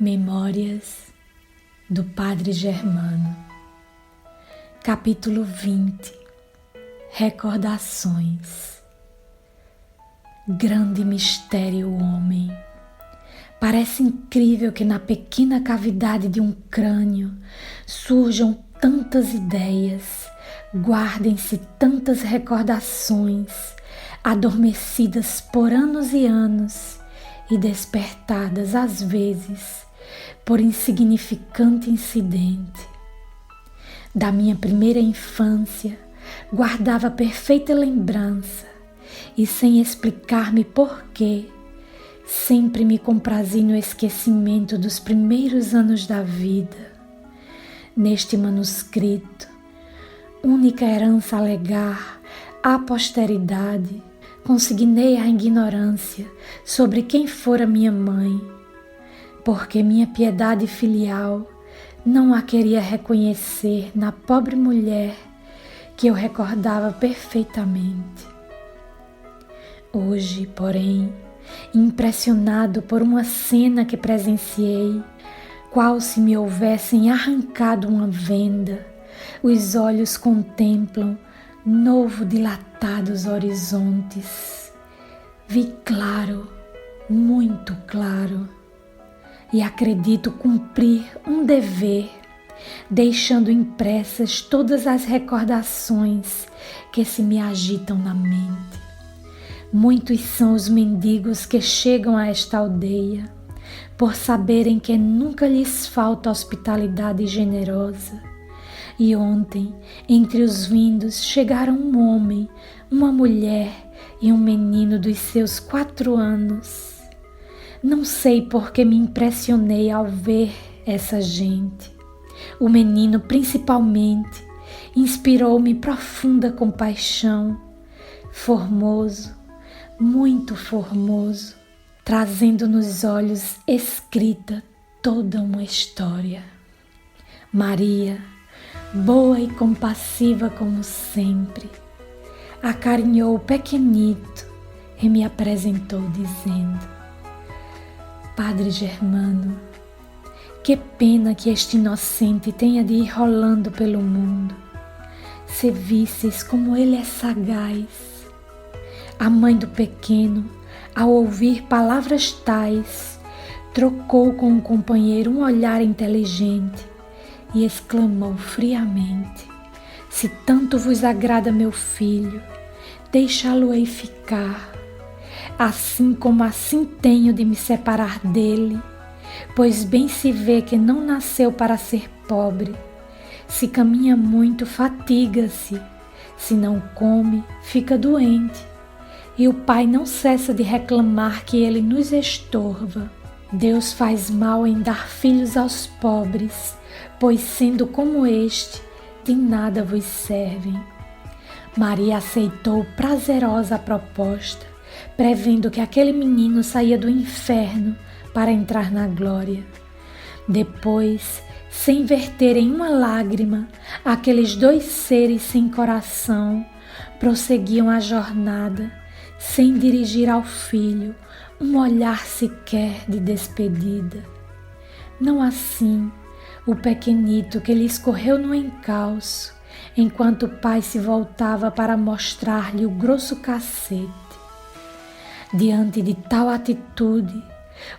Memórias do Padre Germano. Capítulo 20. Recordações. Grande mistério o homem. Parece incrível que na pequena cavidade de um crânio surjam tantas ideias, guardem-se tantas recordações, adormecidas por anos e anos e despertadas às vezes por insignificante incidente. Da minha primeira infância, guardava perfeita lembrança e, sem explicar-me porquê, sempre me comprazi no esquecimento dos primeiros anos da vida. Neste manuscrito, única herança a legar à posteridade, consignei a ignorância sobre quem fora minha mãe, porque minha piedade filial não a queria reconhecer na pobre mulher que eu recordava perfeitamente. Hoje, porém, impressionado por uma cena que presenciei, qual se me houvessem arrancado uma venda, os olhos contemplam novo dilatados horizontes. Vi claro, muito claro, e acredito cumprir um dever, deixando impressas todas as recordações que se me agitam na mente. Muitos são os mendigos que chegam a esta aldeia, por saberem que nunca lhes falta hospitalidade generosa. E ontem, entre os vindos, chegaram um homem, uma mulher e um menino dos seus 4 anos. Não sei por que me impressionei ao ver essa gente. O menino, principalmente, inspirou-me profunda compaixão. Formoso, muito formoso, trazendo nos olhos escrita toda uma história. Maria, boa e compassiva como sempre, acarinhou o pequenito e me apresentou dizendo: Padre Germano, que pena que este inocente tenha de ir rolando pelo mundo. Se visses como ele é sagaz. A mãe do pequeno, ao ouvir palavras tais, trocou com o companheiro um olhar inteligente e exclamou friamente: Se tanto vos agrada meu filho, deixá-lo-ei ficar. Assim como assim tenho de me separar dele, pois bem se vê que não nasceu para ser pobre. Se caminha muito, fatiga-se. Se não come, fica doente. E o pai não cessa de reclamar que ele nos estorva. Deus faz mal em dar filhos aos pobres, pois sendo como este, de nada vos servem. Maria aceitou prazerosa a proposta, prevendo que aquele menino saía do inferno para entrar na glória. Depois, sem verter em uma lágrima, aqueles 2 seres sem coração prosseguiam a jornada, sem dirigir ao filho um olhar sequer de despedida. Não assim o pequenito que lhe escorreu no encalço, enquanto o pai se voltava para mostrar-lhe o grosso cacete. Diante de tal atitude,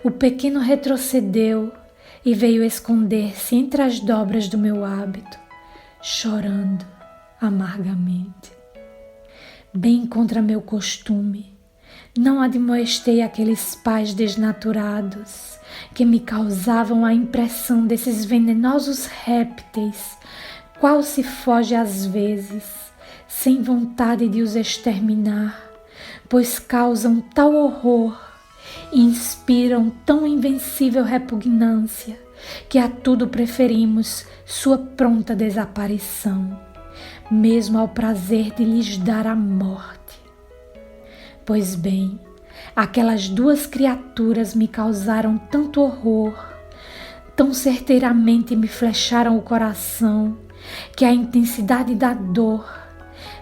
o pequeno retrocedeu e veio esconder-se entre as dobras do meu hábito, chorando amargamente. Bem contra meu costume, não admoestei aqueles pais desnaturados que me causavam a impressão desses venenosos répteis, qual se foge às vezes, sem vontade de os exterminar, pois causam tal horror e inspiram tão invencível repugnância que a tudo preferimos sua pronta desaparição, mesmo ao prazer de lhes dar a morte. Pois bem, aquelas 2 criaturas me causaram tanto horror, tão certeiramente me flecharam o coração, que a intensidade da dor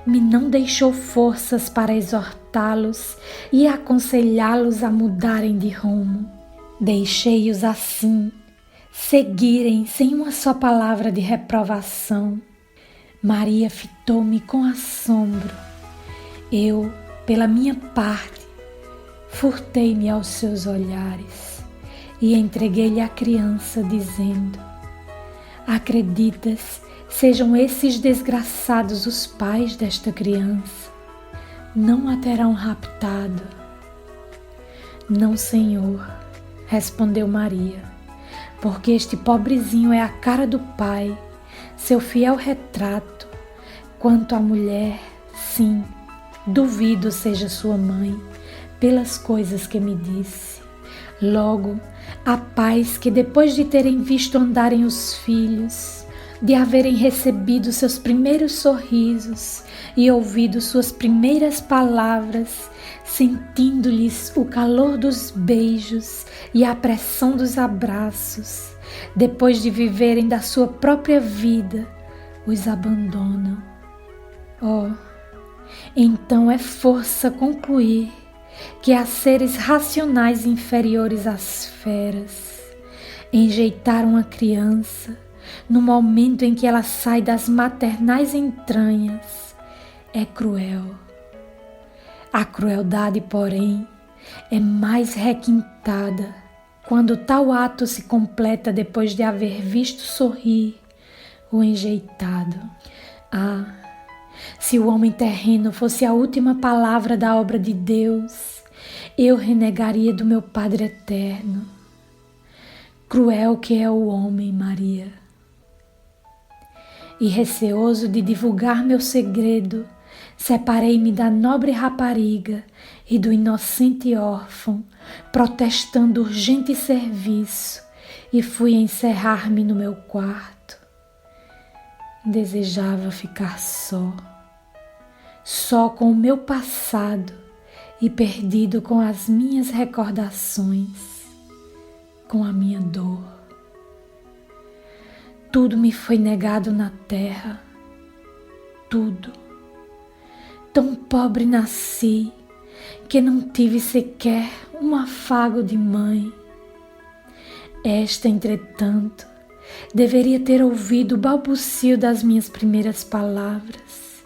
me não deixou forças para exortá-los e aconselhá-los a mudarem de rumo. Deixei-os assim, seguirem sem uma só palavra de reprovação. Maria fitou-me com assombro. Eu, pela minha parte, furtei-me aos seus olhares e entreguei-lhe a criança, dizendo: acreditas, sejam esses desgraçados os pais desta criança? Não a terão raptado? Não, Senhor, respondeu Maria, porque este pobrezinho é a cara do Pai, seu fiel retrato. Quanto à mulher, sim, duvido seja sua mãe, pelas coisas que me disse. Logo, a pais que depois de terem visto andarem os filhos, de haverem recebido seus primeiros sorrisos e ouvido suas primeiras palavras, sentindo-lhes o calor dos beijos e a pressão dos abraços, depois de viverem da sua própria vida, os abandonam. Oh, então é força concluir que há seres racionais inferiores às feras. Enjeitar uma criança no momento em que ela sai das maternais entranhas é cruel. A crueldade, porém, é mais requintada quando tal ato se completa depois de haver visto sorrir o enjeitado. Ah, se o homem terreno fosse a última palavra da obra de Deus, eu renegaria do meu Padre eterno. Cruel que é o homem, Maria. E receoso de divulgar meu segredo, separei-me da nobre rapariga e do inocente órfão, protestando urgente serviço, e fui encerrar-me no meu quarto. Desejava ficar só com o meu passado e perdido com as minhas recordações, com a minha dor. Tudo me foi negado na terra, tudo. Tão pobre nasci que não tive sequer um afago de mãe. Esta, entretanto, deveria ter ouvido o balbucio das minhas primeiras palavras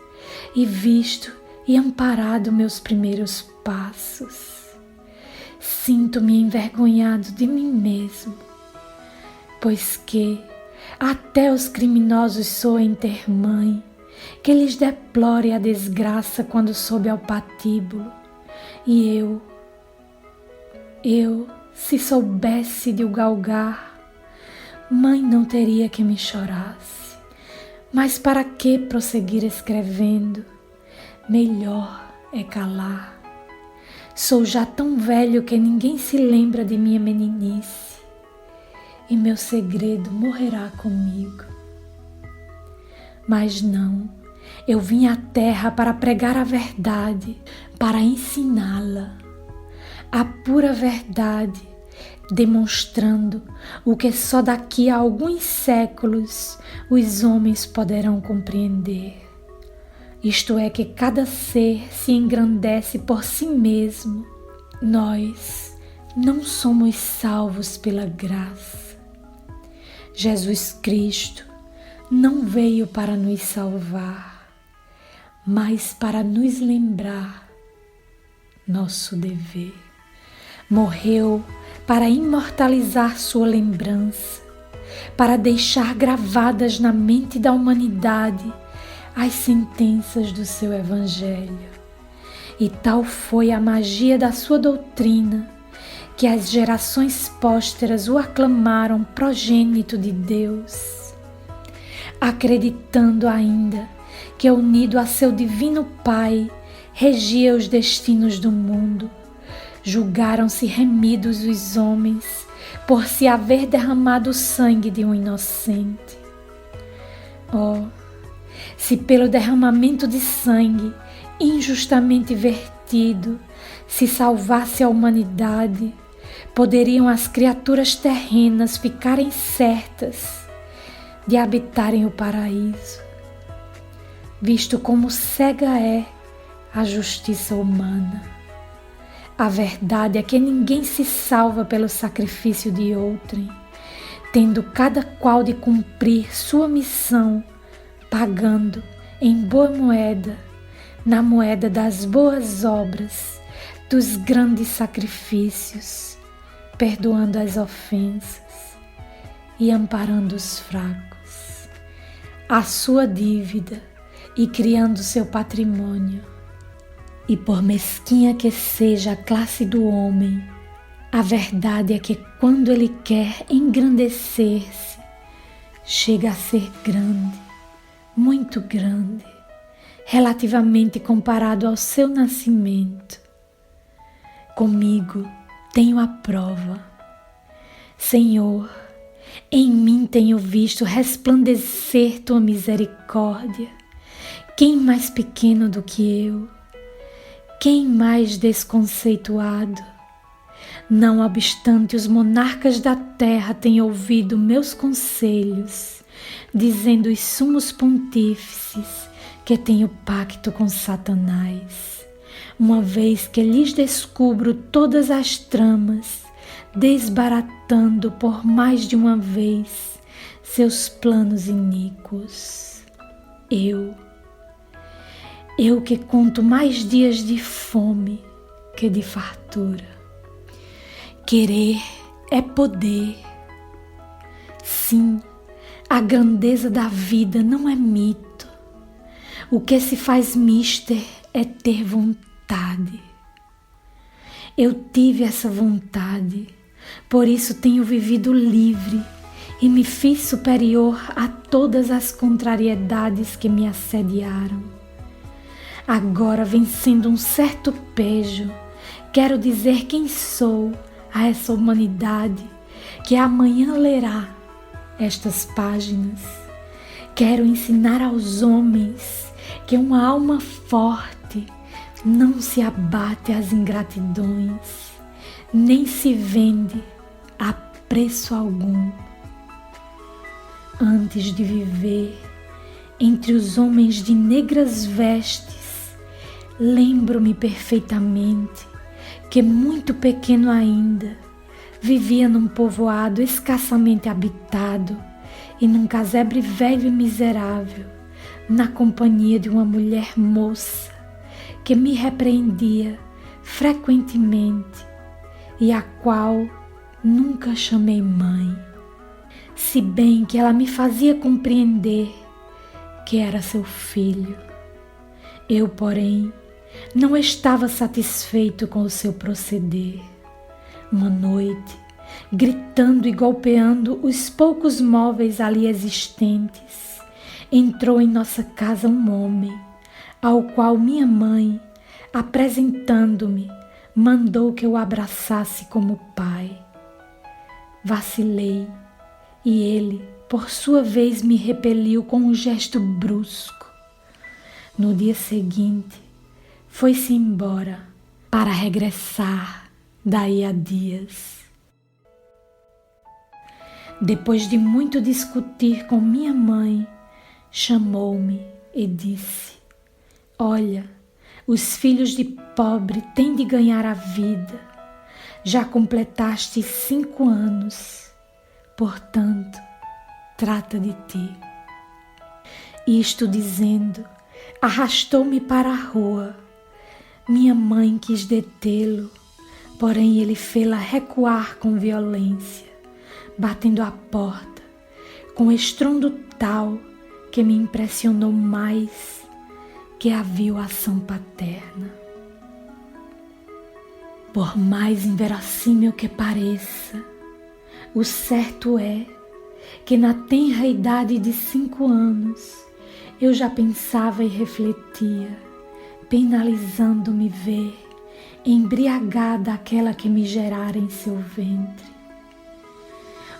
e visto e amparado meus primeiros passos. Sinto-me envergonhado de mim mesmo, pois que até os criminosos soem ter mãe, que lhes deplore a desgraça quando sob ao patíbulo. E eu, se soubesse de o galgar, mãe não teria que me chorasse. Mas para que prosseguir escrevendo? Melhor é calar. Sou já tão velho que ninguém se lembra de minha meninice, e meu segredo morrerá comigo. Mas não, eu vim à terra para pregar a verdade, para ensiná-la, a pura verdade, demonstrando o que só daqui a alguns séculos os homens poderão compreender. Isto é, que cada ser se engrandece por si mesmo. Nós não somos salvos pela graça. Jesus Cristo não veio para nos salvar, mas para nos lembrar nosso dever. Morreu para imortalizar sua lembrança, para deixar gravadas na mente da humanidade as sentenças do seu Evangelho. E tal foi a magia da sua doutrina, que as gerações pósteras o aclamaram progênito de Deus, acreditando ainda que, unido a seu divino Pai, regia os destinos do mundo. Julgaram-se remidos os homens por se haver derramado o sangue de um inocente. Oh, se pelo derramamento de sangue injustamente vertido se salvasse a humanidade, poderiam as criaturas terrenas ficarem certas de habitarem o paraíso, visto como cega é a justiça humana. A verdade é que ninguém se salva pelo sacrifício de outrem, tendo cada qual de cumprir sua missão, pagando em boa moeda, na moeda das boas obras, dos grandes sacrifícios, perdoando as ofensas e amparando os fracos, a sua dívida e criando seu patrimônio. E por mesquinha que seja a classe do homem, a verdade é que quando ele quer engrandecer-se, chega a ser grande, muito grande, relativamente comparado ao seu nascimento. Comigo tenho a prova. Senhor, em mim tenho visto resplandecer tua misericórdia. Quem mais pequeno do que eu? Quem mais desconceituado? Não obstante, os monarcas da terra têm ouvido meus conselhos, dizendo os sumos pontífices que tenho pacto com Satanás, uma vez que lhes descubro todas as tramas, desbaratando por mais de uma vez seus planos iníquos. Eu que conto mais dias de fome que de fartura. Querer é poder. Sim, a grandeza da vida não é mito. O que se faz mister é ter vontade. Eu tive essa vontade, por isso tenho vivido livre e me fiz superior a todas as contrariedades que me assediaram. Agora, vencendo um certo pejo, quero dizer quem sou a essa humanidade que amanhã lerá estas páginas. Quero ensinar aos homens que uma alma forte não se abate às ingratidões, nem se vende a preço algum. Antes de viver entre os homens de negras vestes, lembro-me perfeitamente que, muito pequeno ainda, vivia num povoado escassamente habitado e num casebre velho e miserável, na companhia de uma mulher moça que me repreendia frequentemente e a qual nunca chamei mãe, se bem que ela me fazia compreender que era seu filho. Eu, porém, não estava satisfeito com o seu proceder. Uma noite, gritando e golpeando os poucos móveis ali existentes, entrou em nossa casa um homem, ao qual minha mãe, apresentando-me, mandou que eu abraçasse como pai. Vacilei e ele, por sua vez, me repeliu com um gesto brusco. No dia seguinte, foi-se embora para regressar daí a dias. Depois de muito discutir com minha mãe, chamou-me e disse: olha, os filhos de pobre têm de ganhar a vida. Já completaste 5 anos, portanto, trata de ti. Isto dizendo, arrastou-me para a rua. Minha mãe quis detê-lo, porém ele fê-la recuar com violência, batendo a porta com estrondo tal que me impressionou mais que a vil ação paterna. Por mais inverossímil que pareça, o certo é que na tenra idade de 5 anos eu já pensava e refletia, penalizando-me ver embriagada aquela que me gerara em seu ventre,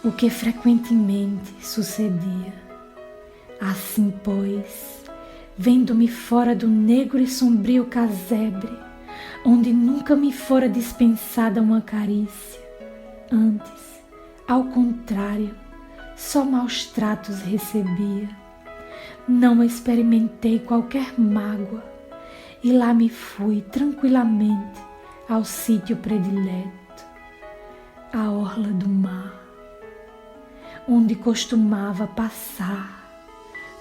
o que frequentemente sucedia. Assim, pois, vendo-me fora do negro e sombrio casebre, onde nunca me fora dispensada uma carícia, antes, ao contrário, só maus tratos recebia, não experimentei qualquer mágoa e lá me fui tranquilamente ao sítio predileto, a orla do mar. onde costumava passar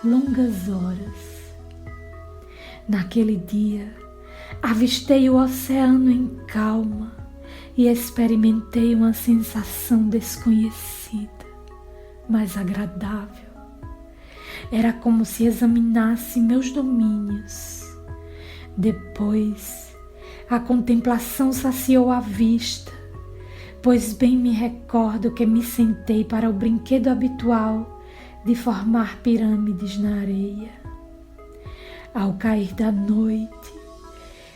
longas horas. Naquele dia, avistei o oceano em calma e experimentei uma sensação desconhecida, mas agradável. Era como se examinasse meus domínios. Depois, a contemplação saciou a vista, pois bem me recordo que me sentei para o brinquedo habitual de formar pirâmides na areia. Ao cair da noite,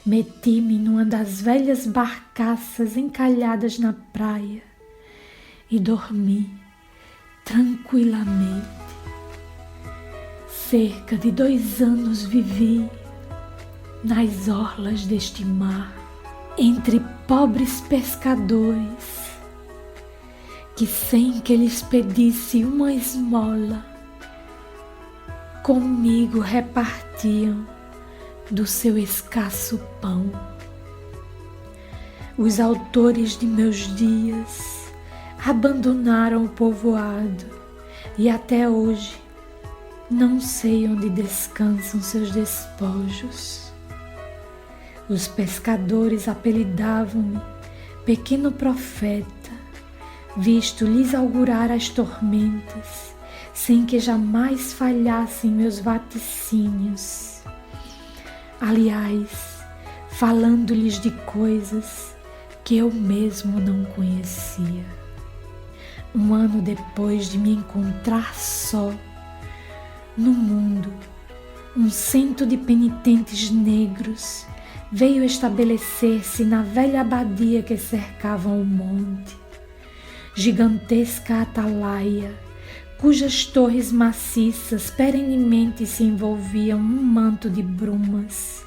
meti-me numa das velhas barcaças encalhadas na praia e dormi tranquilamente. Cerca de 2 anos vivi nas orlas deste mar, entre pobres pescadores que, sem que lhes pedisse uma esmola, comigo repartiam do seu escasso pão. Os autores de meus dias abandonaram o povoado e até hoje não sei onde descansam seus despojos. Os pescadores apelidavam-me Pequeno Profeta, visto lhes augurar as tormentas, sem que jamais falhassem meus vaticínios. Aliás, falando-lhes de coisas que eu mesmo não conhecia. 1 ano depois de me encontrar só no mundo, um cento de penitentes negros veio estabelecer-se na velha abadia que cercava o monte. Gigantesca atalaia, cujas torres maciças perenemente se envolviam num manto de brumas.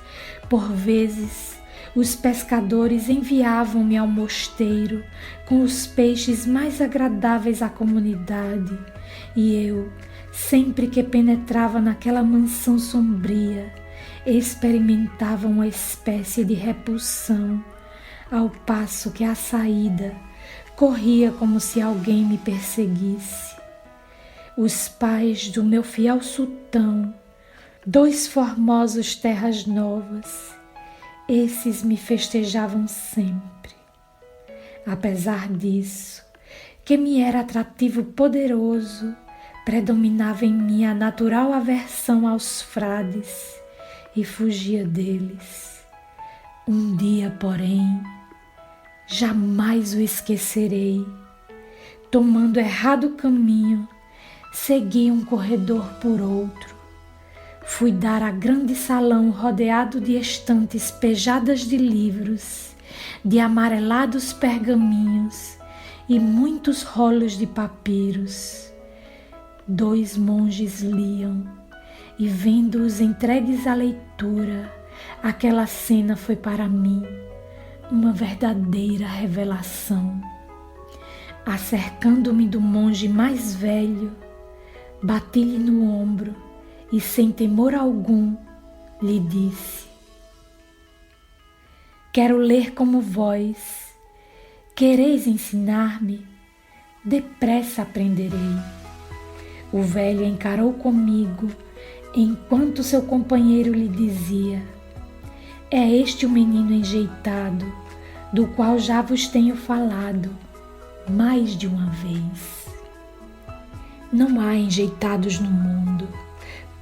Por vezes, os pescadores enviavam-me ao mosteiro com os peixes mais agradáveis à comunidade, e eu, sempre que penetrava naquela mansão sombria, experimentava uma espécie de repulsão, ao passo que a saída corria como se alguém me perseguisse. Os pais do meu fiel sultão, 2 formosos terras novas, esses me festejavam sempre. Apesar disso, que me era atrativo poderoso, predominava em mim a natural aversão aos frades e fugia deles. Um dia, porém, jamais o esquecerei. Tomando errado caminho, segui um corredor por outro. Fui dar a grande salão rodeado de estantes pejadas de livros, de amarelados pergaminhos e muitos rolos de papiros. 2 monges liam, e vendo-os entregues à leitura, aquela cena foi para mim uma verdadeira revelação. Acercando-me do monge mais velho, bati-lhe no ombro e, sem temor algum, lhe disse: quero ler como vós. Quereis ensinar-me? Depressa aprenderei. O velho encarou comigo, enquanto seu companheiro lhe dizia: é este o menino enjeitado, do qual já vos tenho falado mais de uma vez. Não há enjeitados no mundo,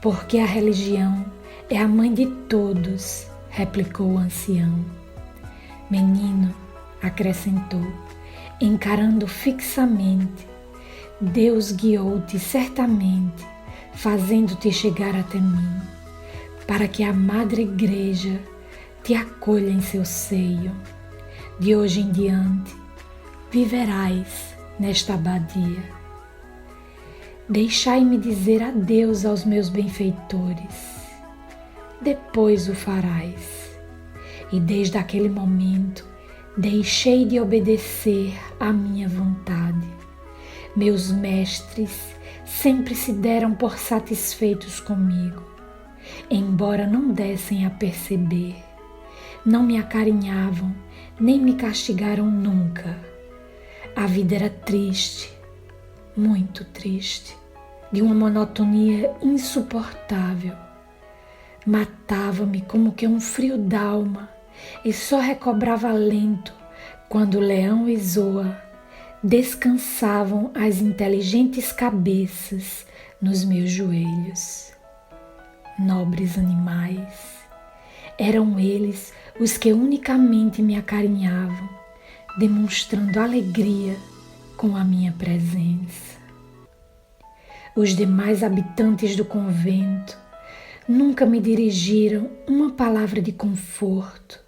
porque a religião é a mãe de todos, replicou o ancião. Menino, acrescentou, encarando fixamente, Deus guiou-te certamente, fazendo-te chegar até mim, para que a Madre Igreja te acolha em seu seio. De hoje em diante, viverás nesta abadia. Deixai-me dizer adeus aos meus benfeitores. Depois o farás. E desde aquele momento, deixei de obedecer à minha vontade. Meus mestres sempre se deram por satisfeitos comigo, embora não dessem a perceber. Não me acarinhavam, nem me castigaram nunca. A vida era triste, muito triste, de uma monotonia insuportável. Matava-me como que um frio d'alma e só recobrava alento quando o leão e Zoa descansavam as inteligentes cabeças nos meus joelhos. Nobres animais, eram eles os que unicamente me acarinhavam, demonstrando alegria com a minha presença. Os demais habitantes do convento nunca me dirigiram uma palavra de conforto.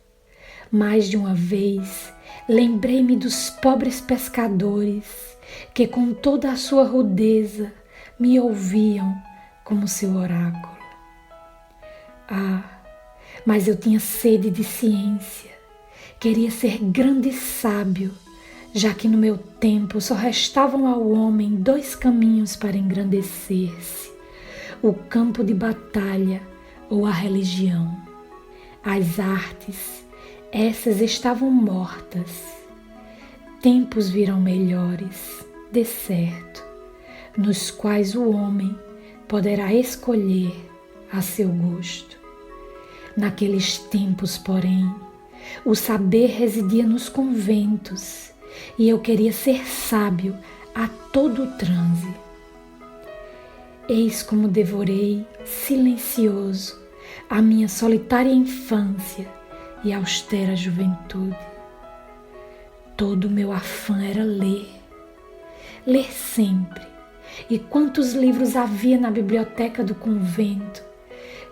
Mais de uma vez lembrei-me dos pobres pescadores que com toda a sua rudeza me ouviam como seu oráculo. Ah, mas eu tinha sede de ciência, queria ser grande e sábio, já que no meu tempo só restavam ao homem 2 caminhos para engrandecer-se: o campo de batalha ou a religião. As artes, essas estavam mortas. Tempos virão melhores, de certo, nos quais o homem poderá escolher a seu gosto. Naqueles tempos, porém, o saber residia nos conventos e eu queria ser sábio a todo o transe. Eis como devorei, silencioso, a minha solitária infância e austera juventude. Todo o meu afã era ler sempre, e quantos livros havia na biblioteca do convento,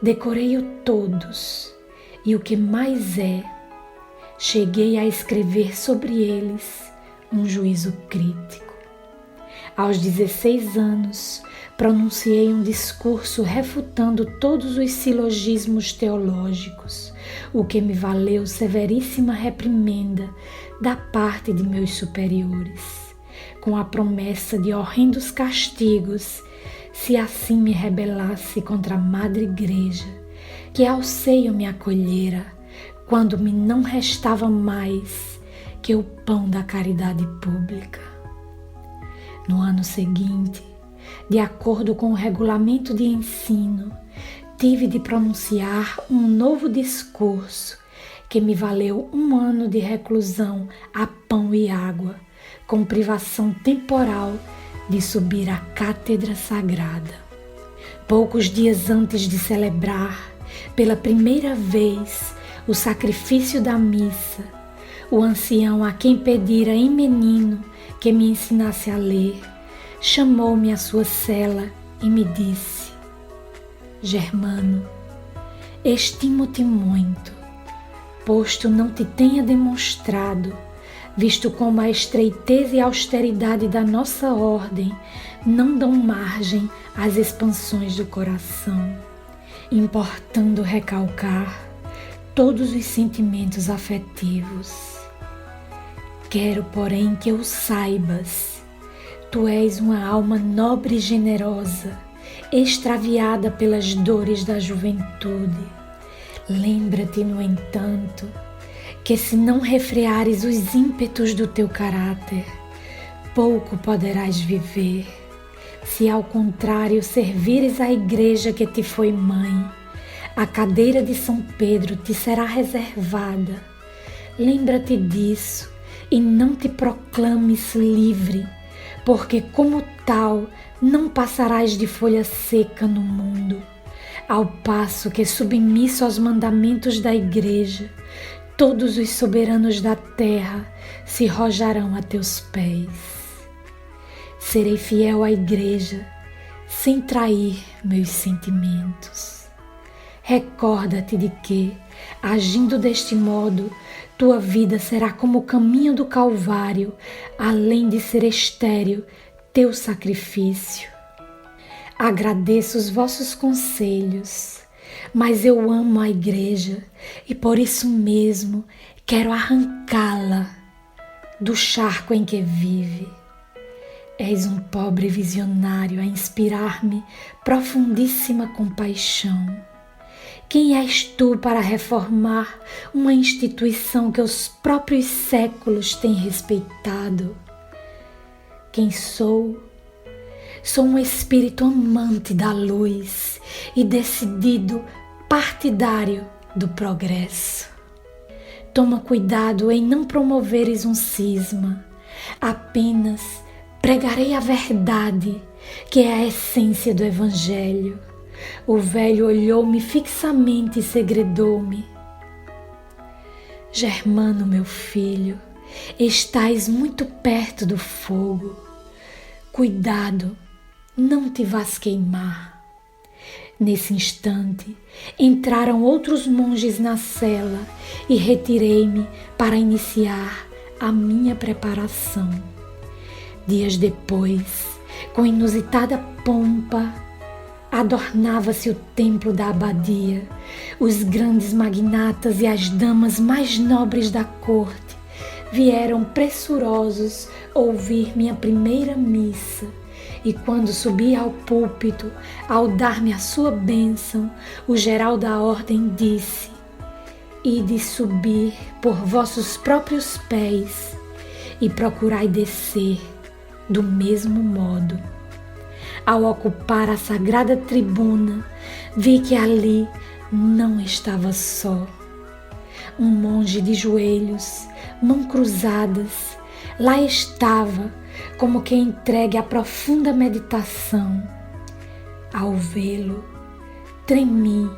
decorei-o todos, e o que mais cheguei a escrever sobre eles um juízo crítico. Aos 16 anos, pronunciei um discurso refutando todos os silogismos teológicos, o que me valeu severíssima reprimenda da parte de meus superiores, com a promessa de horrendos castigos se assim me rebelasse contra a Madre Igreja, que ao seio me acolhera quando me não restava mais que o pão da caridade pública. No ano seguinte, de acordo com o regulamento de ensino, tive de pronunciar um novo discurso que me valeu 1 ano de reclusão a pão e água, com privação temporal de subir à cátedra sagrada. Poucos dias antes de celebrar, pela primeira vez, o sacrifício da missa, o ancião a quem pedira em menino que me ensinasse a ler, chamou-me à sua cela e me disse: Germano, estimo-te muito, posto não te tenha demonstrado, visto como a estreiteza e a austeridade da nossa ordem não dão margem às expansões do coração, importando recalcar todos os sentimentos afetivos. Quero, porém, que o saibas. Tu és uma alma nobre e generosa, extraviada pelas dores da juventude. Lembra-te, no entanto, que se não refreares os ímpetos do teu caráter, pouco poderás viver. Se ao contrário servires a Igreja que te foi mãe, a cadeira de São Pedro te será reservada. Lembra-te disso e não te proclames livre, porque como tal não passarás de folha seca no mundo, ao passo que, submisso aos mandamentos da Igreja, todos os soberanos da terra se rojarão a teus pés. Serei fiel à Igreja, sem trair meus sentimentos. Recorda-te de que, agindo deste modo, tua vida será como o caminho do Calvário, além de ser estéril teu sacrifício. Agradeço os vossos conselhos, mas eu amo a Igreja e por isso mesmo quero arrancá-la do charco em que vive. És um pobre visionário a inspirar-me profundíssima compaixão. Quem és tu para reformar uma instituição que os próprios séculos têm respeitado? Quem sou Sou um espírito amante da luz e decidido partidário do progresso. Toma cuidado em não promoveres um cisma, apenas pregarei a verdade, que é a essência do Evangelho. O velho olhou-me fixamente e segredou-me: Germano, meu filho, estás muito perto do fogo. Cuidado, não te vás queimar. Nesse instante, entraram outros monges na cela e retirei-me para iniciar a minha preparação. Dias depois, com inusitada pompa, adornava-se o templo da abadia. Os grandes magnatas e as damas mais nobres da corte vieram pressurosos ouvir minha primeira missa. E quando subi ao púlpito, ao dar-me a sua bênção, o geral da ordem disse: Ide subir por vossos próprios pés e procurai descer do mesmo modo. Ao ocupar a sagrada tribuna, vi que ali não estava só. Um monge de joelhos, mãos cruzadas, lá estava, como que entregue à profunda meditação. Ao vê-lo, tremi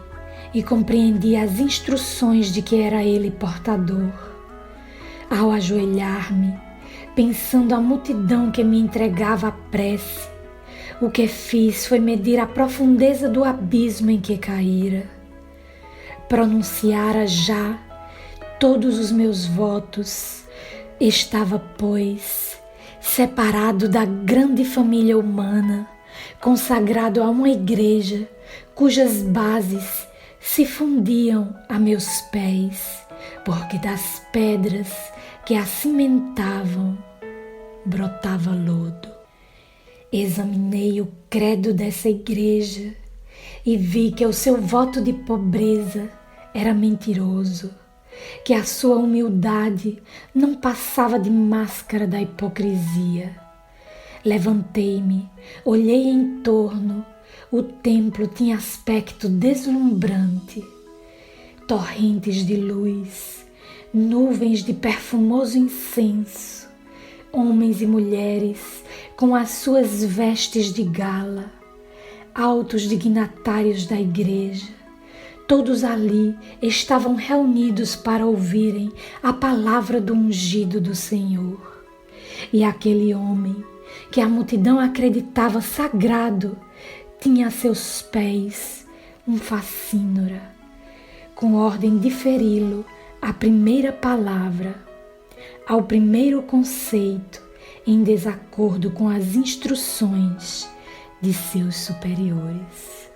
e compreendi as instruções de que era ele portador. Ao ajoelhar-me, pensando a multidão que me entregava a prece, o que fiz foi medir a profundeza do abismo em que caíra. Pronunciara já todos os meus votos. Estava, pois, separado da grande família humana, consagrado a uma igreja cujas bases se fundiam a meus pés, porque das pedras que a cimentavam brotava lodo. Examinei o credo dessa igreja e vi que o seu voto de pobreza era mentiroso, que a sua humildade não passava de máscara da hipocrisia. Levantei-me, olhei em torno, o templo tinha aspecto deslumbrante. Torrentes de luz, nuvens de perfumoso incenso, homens e mulheres com as suas vestes de gala, altos dignatários da igreja, todos ali estavam reunidos para ouvirem a palavra do ungido do Senhor. E aquele homem, que a multidão acreditava sagrado, tinha a seus pés um facínora, com ordem de feri-lo à primeira palavra, ao primeiro conceito, em desacordo com as instruções de seus superiores.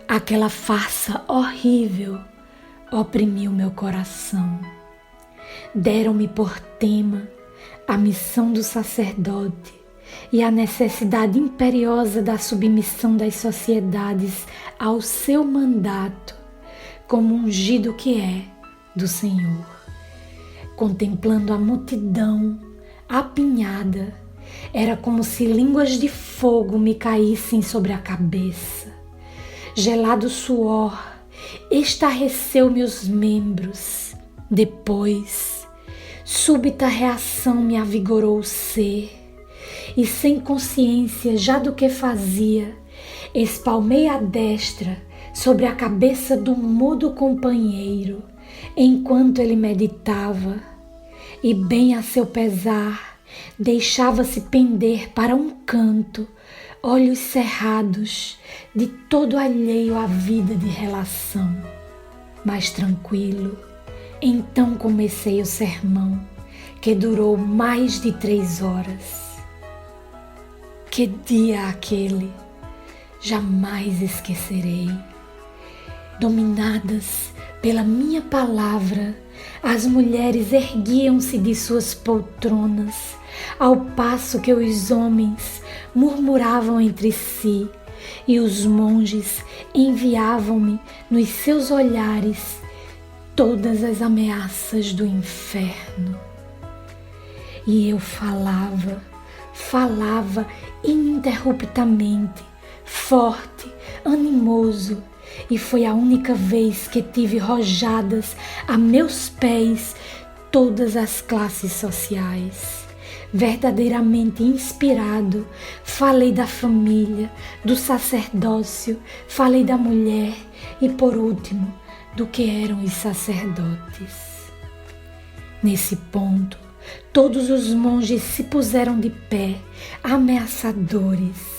Aquela farsa horrível oprimiu meu coração. Deram-me por tema a missão do sacerdote e a necessidade imperiosa da submissão das sociedades ao seu mandato, como ungido que é do Senhor. Contemplando a multidão apinhada, era como se línguas de fogo me caíssem sobre a cabeça. Gelado suor estarreceu meus membros. Depois, súbita reação me avigorou o ser, e sem consciência já do que fazia, espalmei a destra sobre a cabeça do mudo companheiro, enquanto ele meditava, e bem a seu pesar, deixava-se pender para um canto, olhos cerrados, de todo alheio à vida de relação. Mais tranquilo, então comecei o sermão, que durou mais de 3 horas. Que dia aquele! Jamais esquecerei. Dominadas pela minha palavra, as mulheres erguiam-se de suas poltronas, ao passo que os homens murmuravam entre si, e os monges enviavam-me nos seus olhares todas as ameaças do inferno. E eu falava falava ininterruptamente, forte, animoso, e foi a única vez que tive rojadas a meus pés todas as classes sociais. Verdadeiramente inspirado, falei da família, do sacerdócio, falei da mulher e, por último, do que eram os sacerdotes. Nesse ponto, todos os monges se puseram de pé, ameaçadores.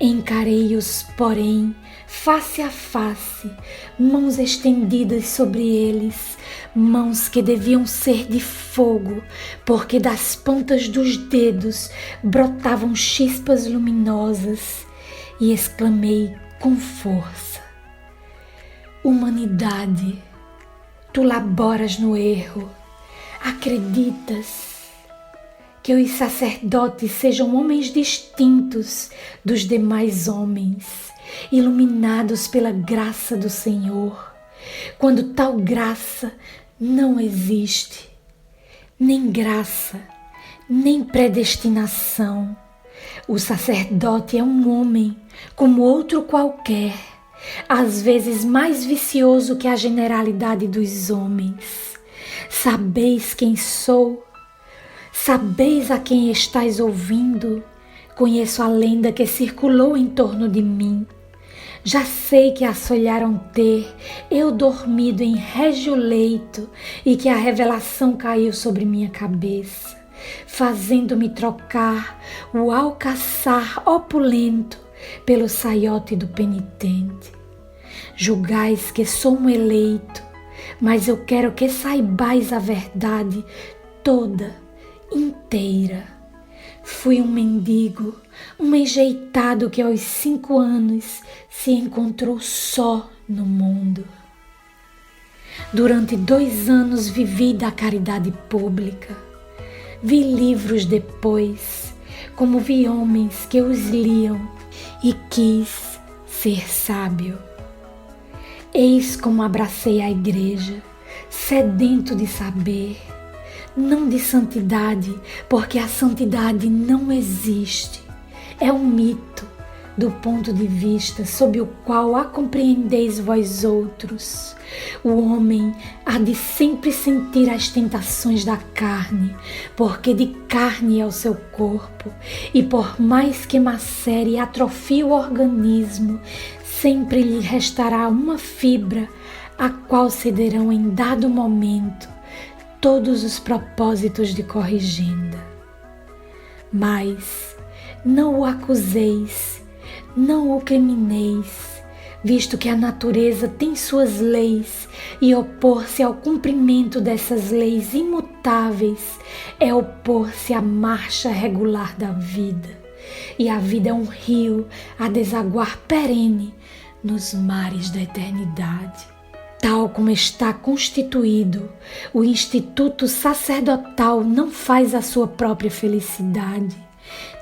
Encarei-os, porém, face a face, mãos estendidas sobre eles, mãos que deviam ser de fogo, porque das pontas dos dedos brotavam chispas luminosas, e exclamei com força: humanidade, tu laboras no erro. Acreditas que os sacerdotes sejam homens distintos dos demais homens, iluminados pela graça do Senhor, quando tal graça não existe, nem graça, nem predestinação. O sacerdote é um homem como outro qualquer, às vezes mais vicioso que a generalidade dos homens. Sabeis quem sou? Sabeis a quem estáis ouvindo? Conheço a lenda que circulou em torno de mim. Já sei que assolharam ter eu dormido em régio leito e que a revelação caiu sobre minha cabeça, fazendo-me trocar o alcaçar opulento pelo saiote do penitente. Julgais que sou um eleito, mas eu quero que saibais a verdade toda, inteira. Fui um mendigo, um enjeitado que aos 5 anos se encontrou só no mundo. Durante 2 anos vivi da caridade pública. Vi livros depois, como vi homens que os liam, e quis ser sábio. Eis como abracei a igreja, sedento de saber, não de santidade, porque a santidade não existe. É um mito do ponto de vista sob o qual a compreendeis vós outros. O homem há de sempre sentir as tentações da carne, porque de carne é o seu corpo, e por mais que macere e atrofie o organismo, sempre lhe restará uma fibra a qual cederão em dado momento todos os propósitos de corrigenda. Mas não o acuseis, não o crimineis, visto que a natureza tem suas leis e opor-se ao cumprimento dessas leis imutáveis é opor-se à marcha regular da vida. E a vida é um rio a desaguar perene nos mares da eternidade. Tal como está constituído, o instituto sacerdotal não faz a sua própria felicidade,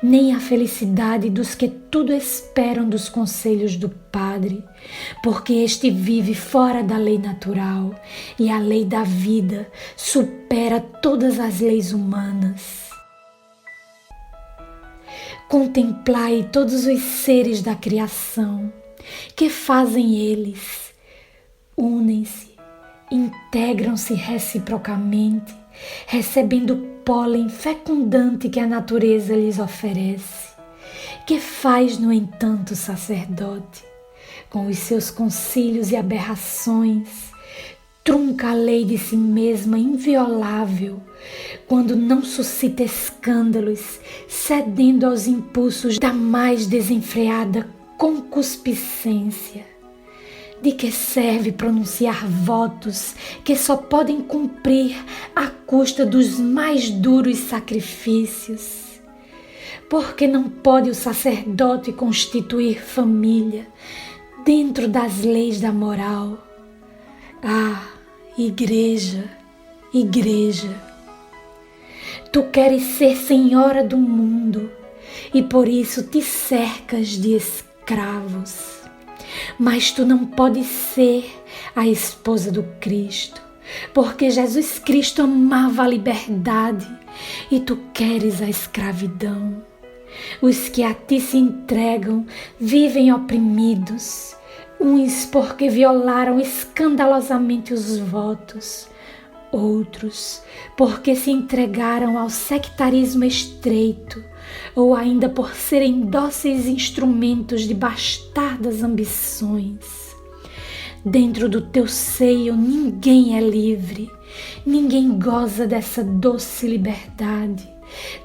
nem a felicidade dos que tudo esperam dos conselhos do Padre, porque este vive fora da lei natural, e a lei da vida supera todas as leis humanas. Contemplai todos os seres da criação, que fazem eles? Unem-se, integram-se reciprocamente, recebendo o pólen fecundante que a natureza lhes oferece. Que faz, no entanto, o sacerdote? Com os seus concílios e aberrações, trunca a lei de si mesma inviolável, quando não suscita escândalos, cedendo aos impulsos da mais desenfreada concupiscência. De que serve pronunciar votos que só podem cumprir à custa dos mais duros sacrifícios? Porque não pode o sacerdote constituir família dentro das leis da moral? Ah, igreja, igreja, tu queres ser senhora do mundo e por isso te cercas de escravos. Mas tu não podes ser a esposa do Cristo, porque Jesus Cristo amava a liberdade e tu queres a escravidão. Os que a ti se entregam vivem oprimidos, uns porque violaram escandalosamente os votos, outros porque se entregaram ao sectarismo estreito, ou ainda por serem dóceis instrumentos de bastardas ambições. Dentro do teu seio ninguém é livre, ninguém goza dessa doce liberdade,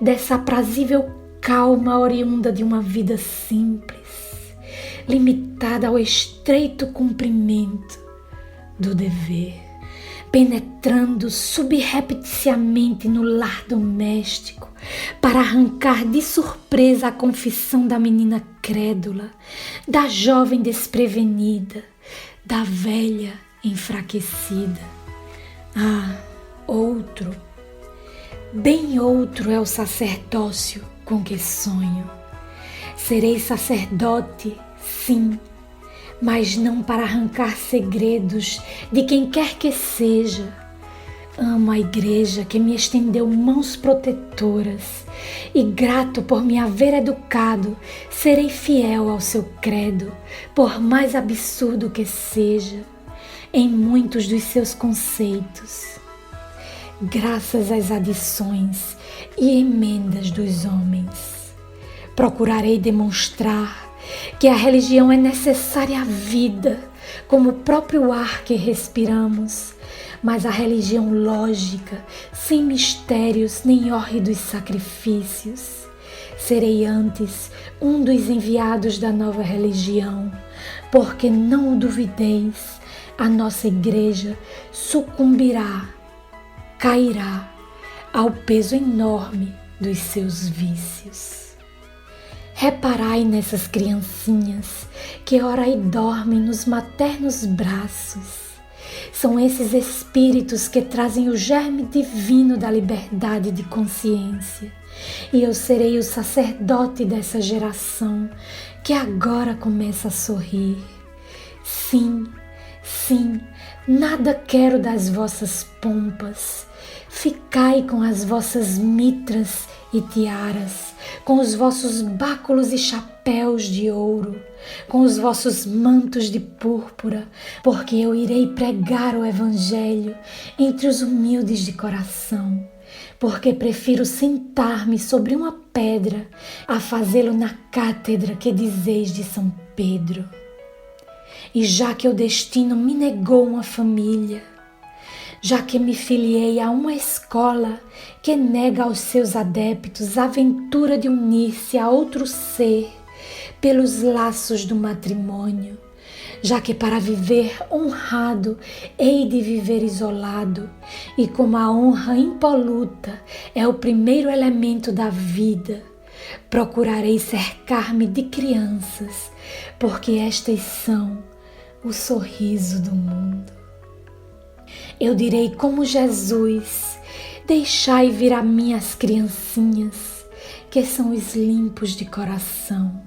dessa aprazível calma oriunda de uma vida simples, limitada ao estreito cumprimento do dever, penetrando subrepticiamente no lar doméstico para arrancar de surpresa a confissão da menina crédula, da jovem desprevenida, da velha enfraquecida. Ah, outro, bem outro é o sacerdócio com que sonho. Serei sacerdote, sim, mas não para arrancar segredos de quem quer que seja. Amo a igreja que me estendeu mãos protetoras e, grato por me haver educado, serei fiel ao seu credo, por mais absurdo que seja, em muitos dos seus conceitos. Graças às adições e emendas dos homens, procurarei demonstrar que a religião é necessária à vida, como o próprio ar que respiramos, mas a religião lógica, sem mistérios nem hórridos sacrifícios. Serei antes um dos enviados da nova religião, porque não o duvideis, a nossa igreja sucumbirá, cairá ao peso enorme dos seus vícios. Reparai nessas criancinhas que ora aí dormem nos maternos braços. São esses espíritos que trazem o germe divino da liberdade de consciência. E eu serei o sacerdote dessa geração que agora começa a sorrir. Sim, sim, nada quero das vossas pompas. Ficai com as vossas mitras e tiaras, com os vossos báculos e chapéus de ouro, com os vossos mantos de púrpura, porque eu irei pregar o Evangelho entre os humildes de coração, porque prefiro sentar-me sobre uma pedra a fazê-lo na cátedra que dizeis de São Pedro. E já que o destino me negou uma família, já que me filiei a uma escola que nega aos seus adeptos a aventura de unir-se a outro ser pelos laços do matrimônio, já que para viver honrado hei de viver isolado, e como a honra impoluta é o primeiro elemento da vida, procurarei cercar-me de crianças, porque estas são o sorriso do mundo. Eu direi como Jesus: deixai vir a mim as criancinhas, que são os limpos de coração.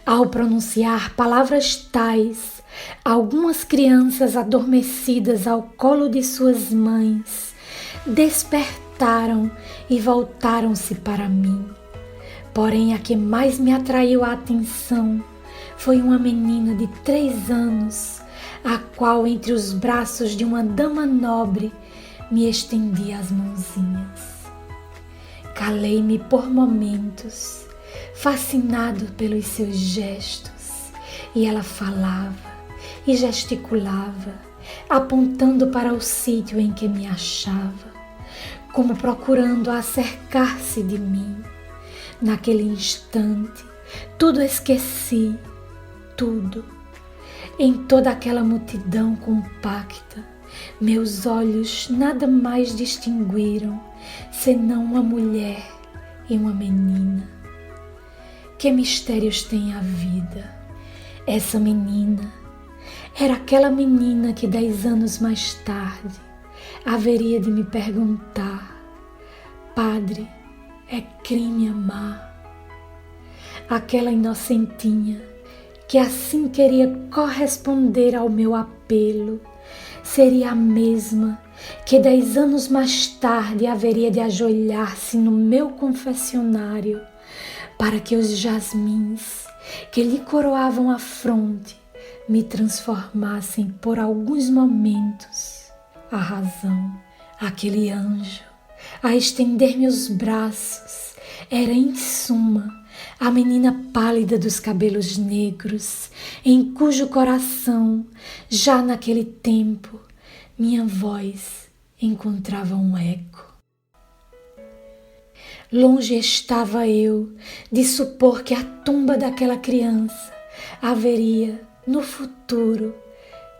Ao pronunciar palavras tais, algumas crianças adormecidas ao colo de suas mães despertaram e voltaram-se para mim. Porém, a que mais me atraiu a atenção foi uma menina de 3 anos, a qual entre os braços de uma dama nobre me estendi as mãozinhas. Calei-me por momentos, fascinado pelos seus gestos, e ela falava e gesticulava, apontando para o sítio em que me achava, como procurando acercar-se de mim. Naquele instante, tudo esqueci, tudo. Em toda aquela multidão compacta, meus olhos nada mais distinguiram senão uma mulher e uma menina. Que mistérios tem a vida? Essa menina era aquela menina que 10 anos mais tarde haveria de me perguntar: Padre, é crime amar? Aquela inocentinha que assim queria corresponder ao meu apelo, seria a mesma que 10 anos mais tarde haveria de ajoelhar-se no meu confessionário para que os jasmins que lhe coroavam a fronte me transformassem por alguns momentos a razão. Aquele anjo, a estender-me os braços, era em suma a menina pálida dos cabelos negros, em cujo coração, já naquele tempo, minha voz encontrava um eco. Longe estava eu de supor que a tumba daquela criança haveria, no futuro,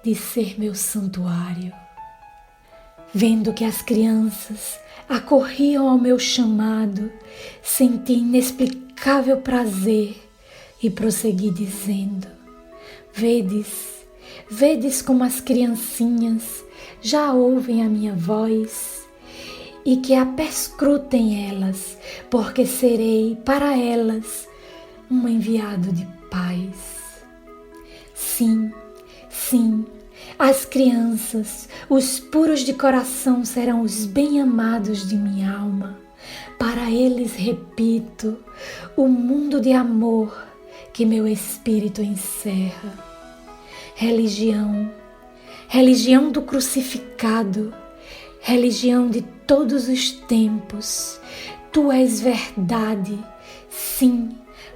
de ser meu santuário. Vendo que as crianças acorriam ao meu chamado, senti inexplicável prazer e prossegui dizendo: Vedes como as criancinhas já ouvem a minha voz, e que a perscrutem elas, porque serei para elas um enviado de paz. Sim, as crianças, os puros de coração serão os bem-amados de minha alma. Para eles, repito, o mundo de amor que meu espírito encerra. Religião do crucificado, religião de todos os tempos, tu és verdade, sim,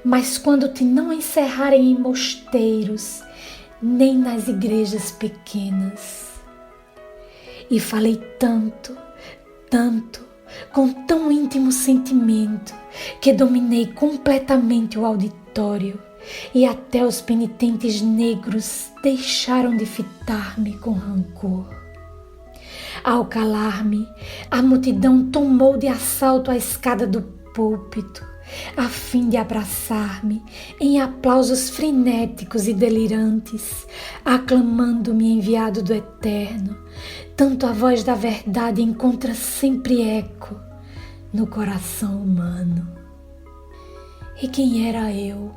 mas quando te não encerrarem em mosteiros, nem nas igrejas pequenas. E falei tanto, com tão íntimo sentimento, que dominei completamente o auditório, e até os penitentes negros deixaram de fitar-me com rancor. Ao calar-me, a multidão tomou de assalto a escada do púlpito, a fim de abraçar-me em aplausos frenéticos e delirantes, aclamando-me enviado do Eterno. Tanto a voz da verdade encontra sempre eco no coração humano. E quem era eu?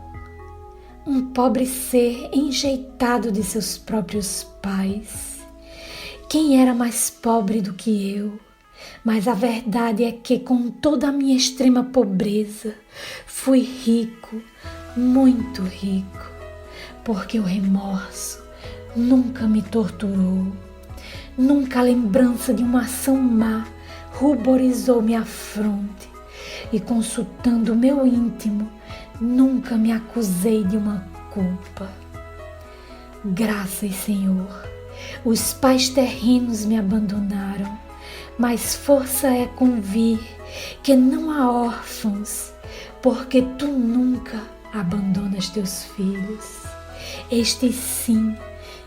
Um pobre ser enjeitado de seus próprios pais. Quem era mais pobre do que eu? Mas a verdade é que, com toda a minha extrema pobreza, fui rico, muito rico, porque o remorso nunca me torturou, nunca a lembrança de uma ação má ruborizou minha fronte, e consultando o meu íntimo, nunca me acusei de uma culpa. Graças, Senhor, os pais terrenos me abandonaram, mas força é convir que não há órfãos, porque tu nunca abandonas teus filhos. Estes sim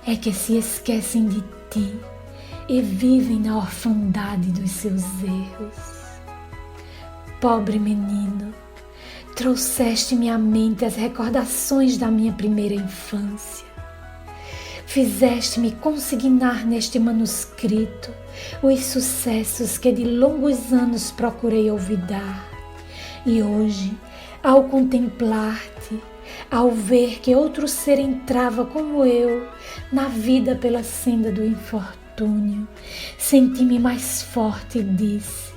é que se esquecem de ti e vivem na orfandade dos seus erros. Pobre menino, trouxeste-me à mente as recordações da minha primeira infância. Fizeste-me consignar neste manuscrito os sucessos que de longos anos procurei olvidar. E hoje, ao contemplar-te, ao ver que outro ser entrava como eu na vida pela senda do infortúnio, senti-me mais forte e disse: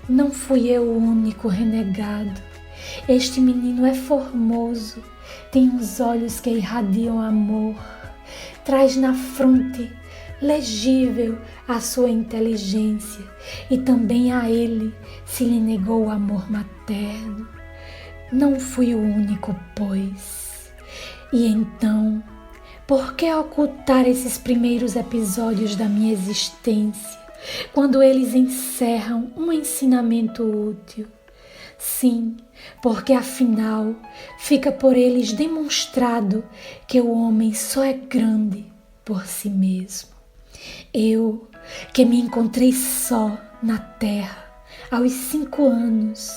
não fui eu o único renegado. Este menino é formoso, tem os olhos que irradiam amor, traz na fronte legível a sua inteligência, e também a ele se lhe negou o amor materno. Não fui o único, pois. E então, por que ocultar esses primeiros episódios da minha existência, quando eles encerram um ensinamento útil? Sim, porque afinal fica por eles demonstrado que o homem só é grande por si mesmo. Eu, que me encontrei só na terra aos 5 anos,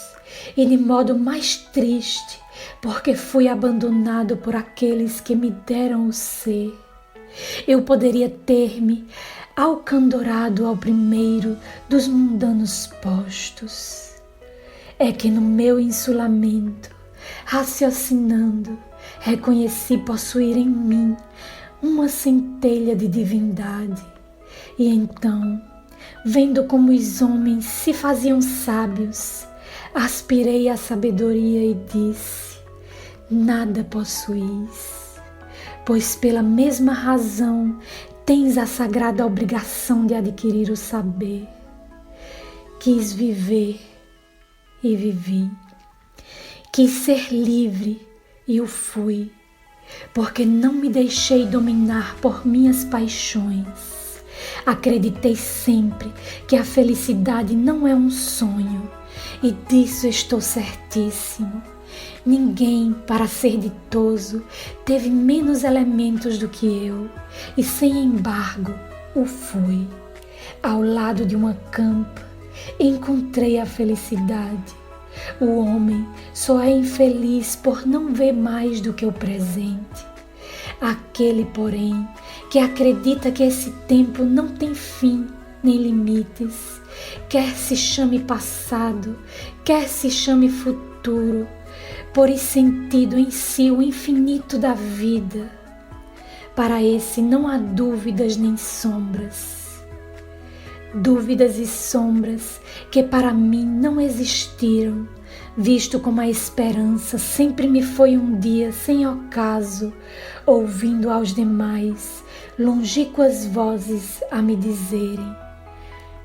e de modo mais triste, porque fui abandonado por aqueles que me deram o ser, eu poderia ter-me alcandorado ao primeiro dos mundanos postos. É que no meu insulamento, raciocinando, reconheci possuir em mim uma centelha de divindade, E então, vendo como os homens se faziam sábios, aspirei a sabedoria e disse: nada possuís, pois pela mesma razão tens a sagrada obrigação de adquirir o saber. Quis viver e vivi. Quis ser livre e o fui, porque não me deixei dominar por minhas paixões. Acreditei sempre que a felicidade não é um sonho, e disso estou certíssimo. Ninguém, para ser ditoso, teve menos elementos do que eu, e sem embargo o fui. Ao lado de uma campa, encontrei a felicidade. O homem só é infeliz por não ver mais do que o presente. Aquele, porém, que acredita que esse tempo não tem fim nem limites, quer se chame passado, quer se chame futuro, por sentido em si o infinito da vida. Para esse não há dúvidas nem sombras. Dúvidas e sombras que para mim não existiram, visto como a esperança sempre me foi um dia sem ocaso, ouvindo aos demais longínquas vozes a me dizerem: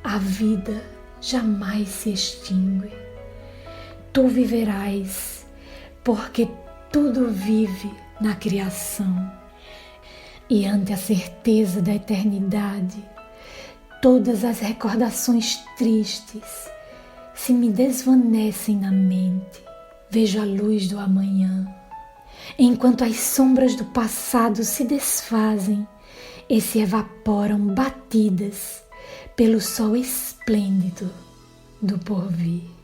a vida jamais se extingue. Tu viverás, porque tudo vive na criação. E ante a certeza da eternidade, todas as recordações tristes se me desvanecem na mente. Vejo a luz do amanhã, enquanto as sombras do passado se desfazem e se evaporam batidas pelo sol esplêndido do porvir.